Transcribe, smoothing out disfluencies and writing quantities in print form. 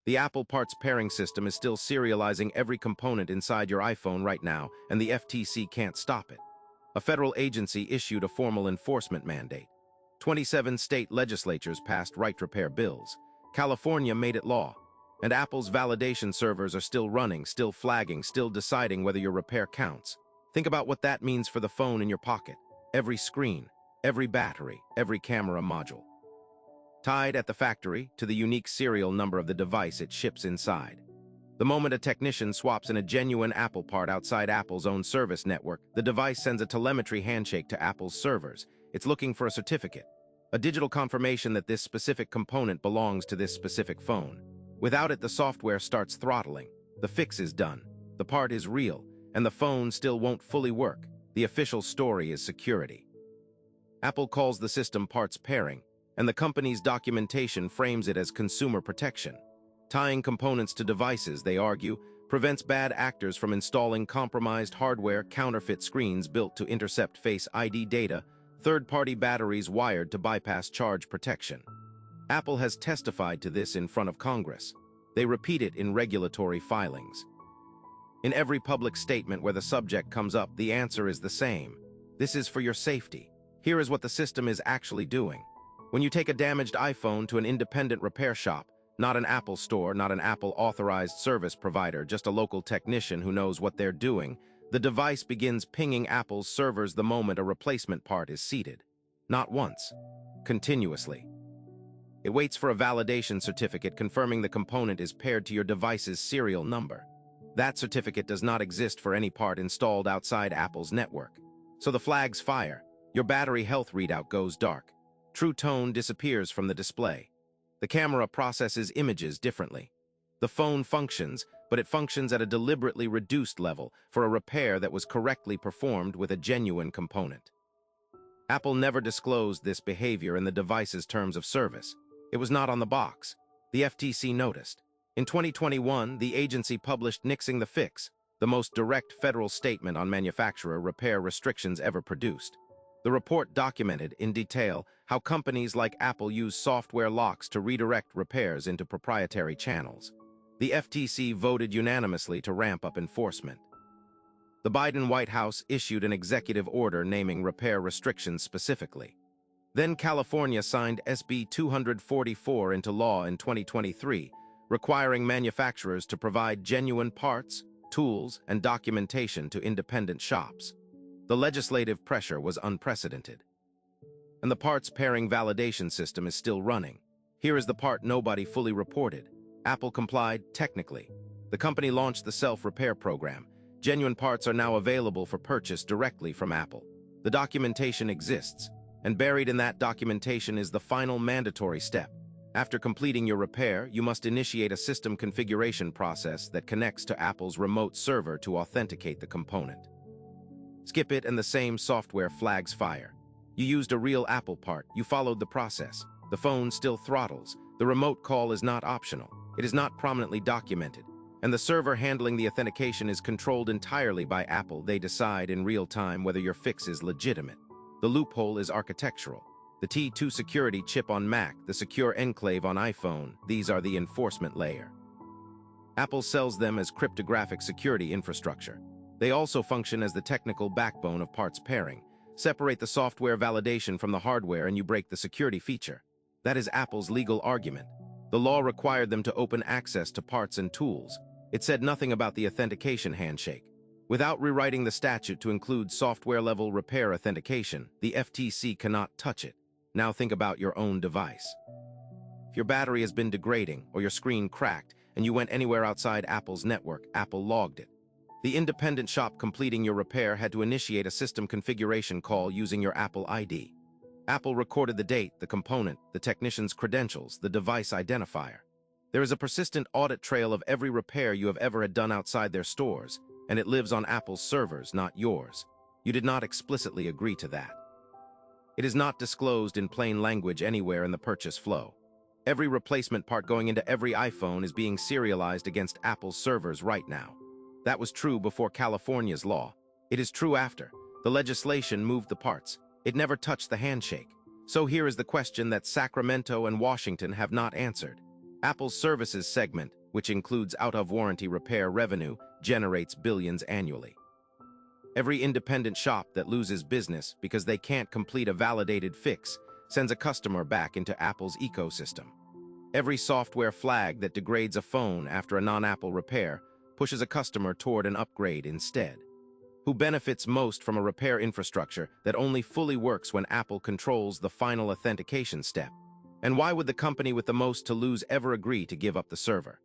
The Apple parts pairing system is still serializing every component inside your iPhone right now, and the FTC can't stop it. A federal agency issued a formal enforcement mandate. 27 state legislatures passed right repair bills. California made it law. And Apple's validation servers are still running, still flagging, still deciding whether your repair counts. Think about what that means for the phone in your pocket. Every screen, every battery, every camera module. Tied at the factory to the unique serial number of the device it ships inside. The moment a technician swaps in a genuine Apple part outside Apple's own service network, the device sends a telemetry handshake to Apple's servers. It's looking for a certificate, a digital confirmation that this specific component belongs to this specific phone. Without it, the software starts throttling. The fix is done. The part is real, and the phone still won't fully work. The official story is security. Apple calls the system parts pairing, and the company's documentation frames it as consumer protection. Tying components to devices, they argue, prevents bad actors from installing compromised hardware, counterfeit screens built to intercept Face ID data, third-party batteries wired to bypass charge protection. Apple has testified to this in front of Congress. They repeat it in regulatory filings. In every public statement where the subject comes up, the answer is the same. This is for your safety. Here is what the system is actually doing. When you take a damaged iPhone to an independent repair shop, not an Apple store, not an Apple-authorized service provider, just a local technician who knows what they're doing, the device begins pinging Apple's servers the moment a replacement part is seated. Not once, continuously. It waits for a validation certificate confirming the component is paired to your device's serial number. That certificate does not exist for any part installed outside Apple's network. So the flags fire. Your battery health readout goes dark. True tone disappears from the display. The camera processes images differently. The phone functions, but it functions at a deliberately reduced level for a repair that was correctly performed with a genuine component. Apple never disclosed this behavior in the device's terms of service. It was not on the box. The FTC noticed. In 2021, the agency published Nixing the Fix, the most direct federal statement on manufacturer repair restrictions ever produced. The report documented in detail how companies like Apple use software locks to redirect repairs into proprietary channels. The FTC voted unanimously to ramp up enforcement. The Biden White House issued an executive order naming repair restrictions specifically. Then California signed SB 244 into law in 2023, requiring manufacturers to provide genuine parts, tools, and documentation to independent shops. The legislative pressure was unprecedented. And the parts pairing validation system is still running. Here is the part nobody fully reported. Apple complied technically. The company launched the self-repair program. Genuine parts are now available for purchase directly from Apple. The documentation exists, and buried in that documentation is the final mandatory step. After completing your repair, you must initiate a system configuration process that connects to Apple's remote server to authenticate the component. Skip it and the same software flags fire. You used a real Apple part. You followed the process. The phone still throttles. The remote call is not optional. It is not prominently documented. And the server handling the authentication is controlled entirely by Apple. They decide in real time whether your fix is legitimate. The loophole is architectural. The T2 security chip on Mac, the secure enclave on iPhone, these are the enforcement layer. Apple sells them as cryptographic security infrastructure. They also function as the technical backbone of parts pairing. Separate the software validation from the hardware and you break the security feature. That is Apple's legal argument. The law required them to open access to parts and tools. It said nothing about the authentication handshake. Without rewriting the statute to include software-level repair authentication, the FTC cannot touch it. Now think about your own device. If your battery has been degrading or your screen cracked and you went anywhere outside Apple's network, Apple logged it. The independent shop completing your repair had to initiate a system configuration call using your Apple ID. Apple recorded the date, the component, the technician's credentials, the device identifier. There is a persistent audit trail of every repair you have ever had done outside their stores, and it lives on Apple's servers, not yours. You did not explicitly agree to that. It is not disclosed in plain language anywhere in the purchase flow. Every replacement part going into every iPhone is being serialized against Apple's servers right now. That was true before California's law. It is true after. The legislation moved the parts. It never touched the handshake. So here is the question that Sacramento and Washington have not answered. Apple's services segment, which includes out-of-warranty repair revenue, generates billions annually. Every independent shop that loses business because they can't complete a validated fix sends a customer back into Apple's ecosystem. Every software flag that degrades a phone after a non-Apple repair pushes a customer toward an upgrade instead. Who benefits most from a repair infrastructure that only fully works when Apple controls the final authentication step? And why would the company with the most to lose ever agree to give up the server?